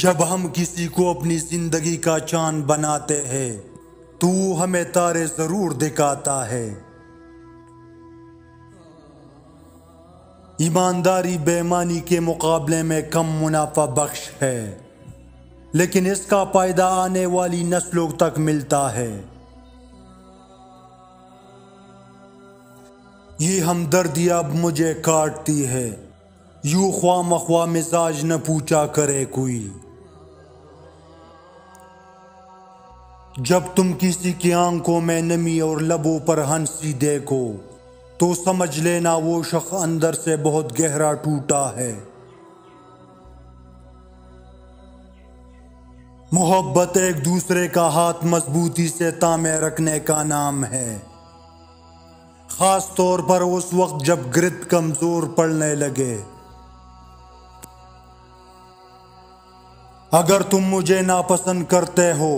جب ہم کسی کو اپنی زندگی کا چاند بناتے ہیں تو ہمیں تارے ضرور دکھاتا ہے۔ ایمانداری بے ایمانی کے مقابلے میں کم منافع بخش ہے، لیکن اس کا فائدہ آنے والی نسلوں تک ملتا ہے۔ یہ ہمدردی اب مجھے کاٹتی ہے، یوں خواہ مخواہ مزاج نہ پوچھا کرے کوئی۔ جب تم کسی کی آنکھوں میں نمی اور لبوں پر ہنسی دیکھو تو سمجھ لینا وہ شخص اندر سے بہت گہرا ٹوٹا ہے۔ محبت ایک دوسرے کا ہاتھ مضبوطی سے تھامے رکھنے کا نام ہے، خاص طور پر اس وقت جب گرد کمزور پڑنے لگے۔ اگر تم مجھے ناپسند کرتے ہو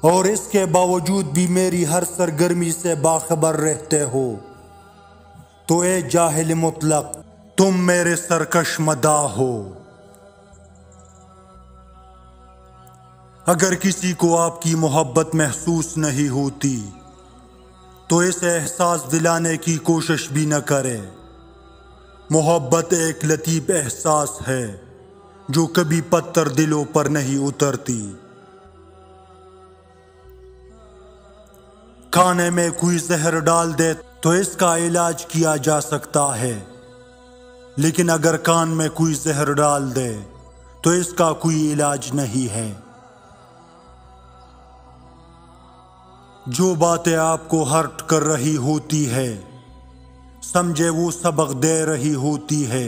اور اس کے باوجود بھی میری ہر سرگرمی سے باخبر رہتے ہو تو اے جاہل مطلق، تم میرے سرکش مداح ہو۔ اگر کسی کو آپ کی محبت محسوس نہیں ہوتی تو اسے احساس دلانے کی کوشش بھی نہ کرے۔ محبت ایک لطیف احساس ہے جو کبھی پتھر دلوں پر نہیں اترتی۔ کھانے میں کوئی زہر ڈال دے تو اس کا علاج کیا جا سکتا ہے، لیکن اگر کان میں کوئی زہر ڈال دے تو اس کا کوئی علاج نہیں ہے۔ جو باتیں آپ کو ہرٹ کر رہی ہوتی ہے، سمجھے وہ سبق دے رہی ہوتی ہے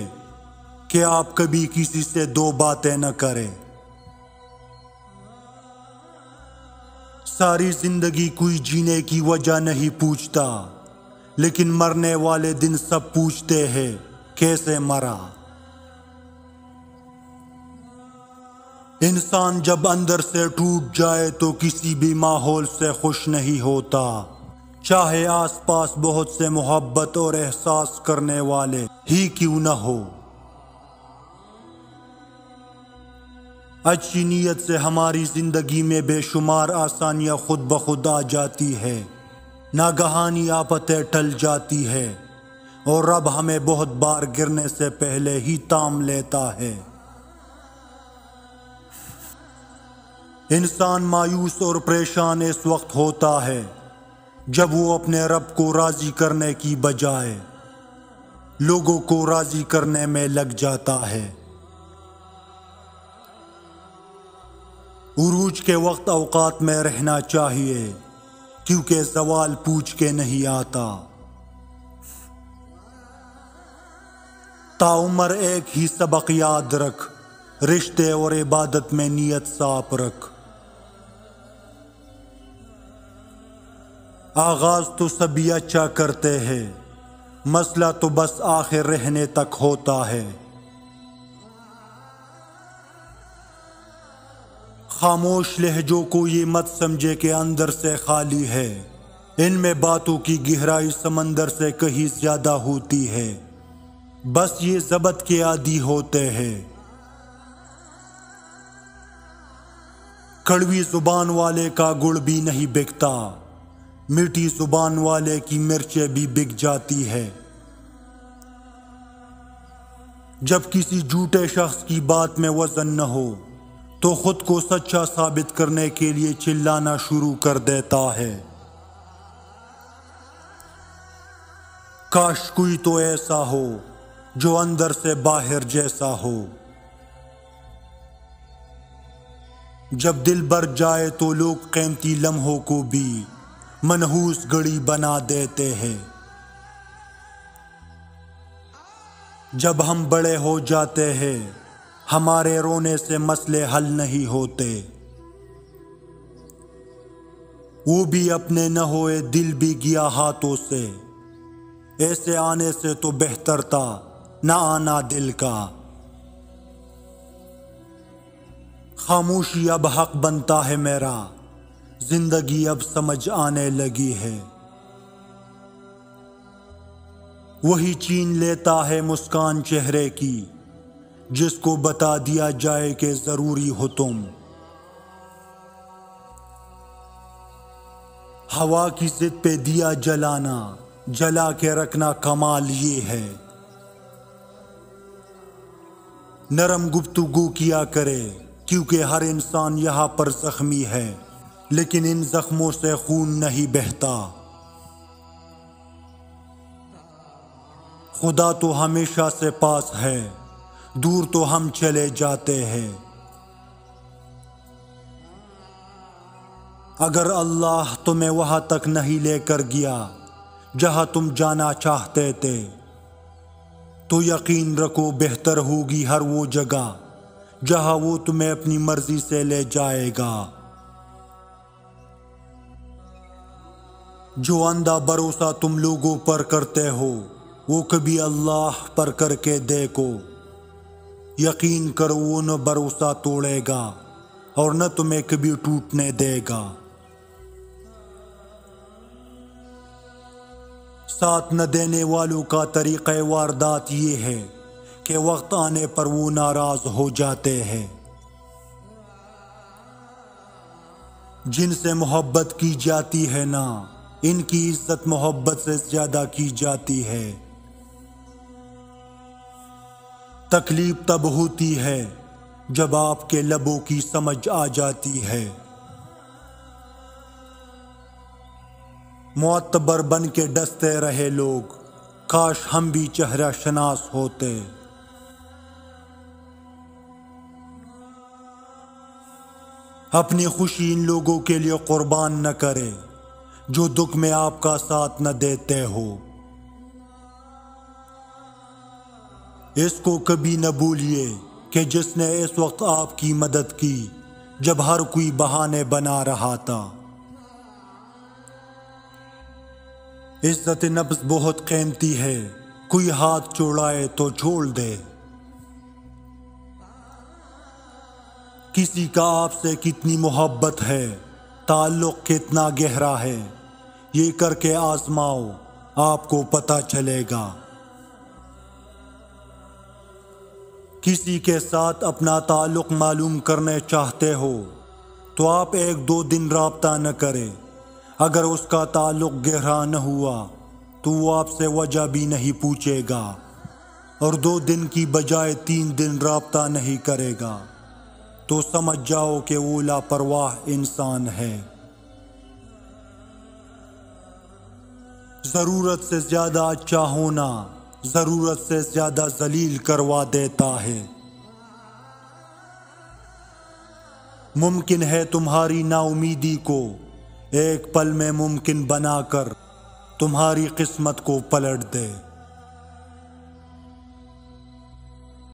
کہ آپ کبھی کسی سے دو باتیں نہ کریں۔ ساری زندگی کوئی جینے کی وجہ نہیں پوچھتا، لیکن مرنے والے دن سب پوچھتے ہیں کیسے مرا۔ انسان جب اندر سے ٹوٹ جائے تو کسی بھی ماحول سے خوش نہیں ہوتا، چاہے آس پاس بہت سے محبت اور احساس کرنے والے ہی کیوں نہ ہو۔ اچھی نیت سے ہماری زندگی میں بے شمار آسانیاں خود بخود آ جاتی ہے، ناگہانی آفتیں ٹل جاتی ہے اور رب ہمیں بہت بار گرنے سے پہلے ہی تام لیتا ہے۔ انسان مایوس اور پریشان اس وقت ہوتا ہے جب وہ اپنے رب کو راضی کرنے کی بجائے لوگوں کو راضی کرنے میں لگ جاتا ہے۔ عروج کے وقت اوقات میں رہنا چاہیے، کیونکہ زوال پوچھ کے نہیں آتا۔ تاعمر ایک ہی سبق یاد رکھ، رشتے اور عبادت میں نیت صاف رکھ۔ آغاز تو سبھی اچھا کرتے ہیں، مسئلہ تو بس آخر رہنے تک ہوتا ہے۔ خاموش لہجوں کو یہ مت سمجھے کہ اندر سے خالی ہے، ان میں باتوں کی گہرائی سمندر سے کہیں زیادہ ہوتی ہے، بس یہ ضبط کے عادی ہوتے ہیں۔ کڑوی زبان والے کا گڑ بھی نہیں بکتا، میٹھی زبان والے کی مرچیں بھی بک جاتی ہے۔ جب کسی جھوٹے شخص کی بات میں وزن نہ ہو تو خود کو سچا ثابت کرنے کے لیے چلانا شروع کر دیتا ہے۔ کاش کوئی تو ایسا ہو جو اندر سے باہر جیسا ہو۔ جب دل بھر جائے تو لوگ قیمتی لمحوں کو بھی منحوس گھڑی بنا دیتے ہیں۔ جب ہم بڑے ہو جاتے ہیں ہمارے رونے سے مسئلے حل نہیں ہوتے، وہ بھی اپنے نہ ہوئے دل بھی گیا ہاتھوں سے، ایسے آنے سے تو بہتر تھا نہ آنا دل کا۔ خاموشی اب حق بنتا ہے میرا، زندگی اب سمجھ آنے لگی ہے۔ وہی چھین لیتا ہے مسکان چہرے کی جس کو بتا دیا جائے کہ ضروری ہو تم۔ ہوا کی ضد پہ دیا جلانا، جلا کے رکھنا کمال یہ ہے۔ نرم گفتگو کیا کرے، کیونکہ ہر انسان یہاں پر زخمی ہے، لیکن ان زخموں سے خون نہیں بہتا۔ خدا تو ہمیشہ سے پاس ہے، دور تو ہم چلے جاتے ہیں۔ اگر اللہ تمہیں وہاں تک نہیں لے کر گیا جہاں تم جانا چاہتے تھے، تو یقین رکھو بہتر ہوگی ہر وہ جگہ جہاں وہ تمہیں اپنی مرضی سے لے جائے گا۔ جو اندھا بھروسہ تم لوگوں پر کرتے ہو، وہ کبھی اللہ پر کر کے دیکھو، یقین کرو وہ نہ بھروسہ توڑے گا اور نہ تمہیں کبھی ٹوٹنے دے گا۔ ساتھ نہ دینے والوں کا طریقہ واردات یہ ہے کہ وقت آنے پر وہ ناراض ہو جاتے ہیں۔ جن سے محبت کی جاتی ہے نا، ان کی عزت محبت سے زیادہ کی جاتی ہے۔ تکلیف تب ہوتی ہے جب آپ کے لبوں کی سمجھ آ جاتی ہے۔ معتبر بن کے ڈستے رہے لوگ، کاش ہم بھی چہرہ شناس ہوتے۔ اپنی خوشی ان لوگوں کے لیے قربان نہ کرے جو دکھ میں آپ کا ساتھ نہ دیتے ہو۔ اس کو کبھی نہ بھولیے کہ جس نے اس وقت آپ کی مدد کی جب ہر کوئی بہانے بنا رہا تھا۔ عزت نفس بہت قیمتی ہے، کوئی ہاتھ چھوڑائے تو چھوڑ دے۔ کسی کا آپ سے کتنی محبت ہے، تعلق کتنا گہرا ہے، یہ کر کے آزماؤ، آپ کو پتہ چلے گا۔ کسی کے ساتھ اپنا تعلق معلوم کرنے چاہتے ہو تو آپ 1-2 دن رابطہ نہ کریں۔ اگر اس کا تعلق گہرا نہ ہوا تو وہ آپ سے وجہ بھی نہیں پوچھے گا، اور 2 دن کی بجائے 3 دن رابطہ نہیں کرے گا تو سمجھ جاؤ کہ وہ لاپرواہ انسان ہے۔ ضرورت سے زیادہ اچھا ہونا ضرورت سے زیادہ ذلیل کروا دیتا ہے۔ ممکن ہے تمہاری نا امیدی کو ایک پل میں ممکن بنا کر تمہاری قسمت کو پلٹ دے۔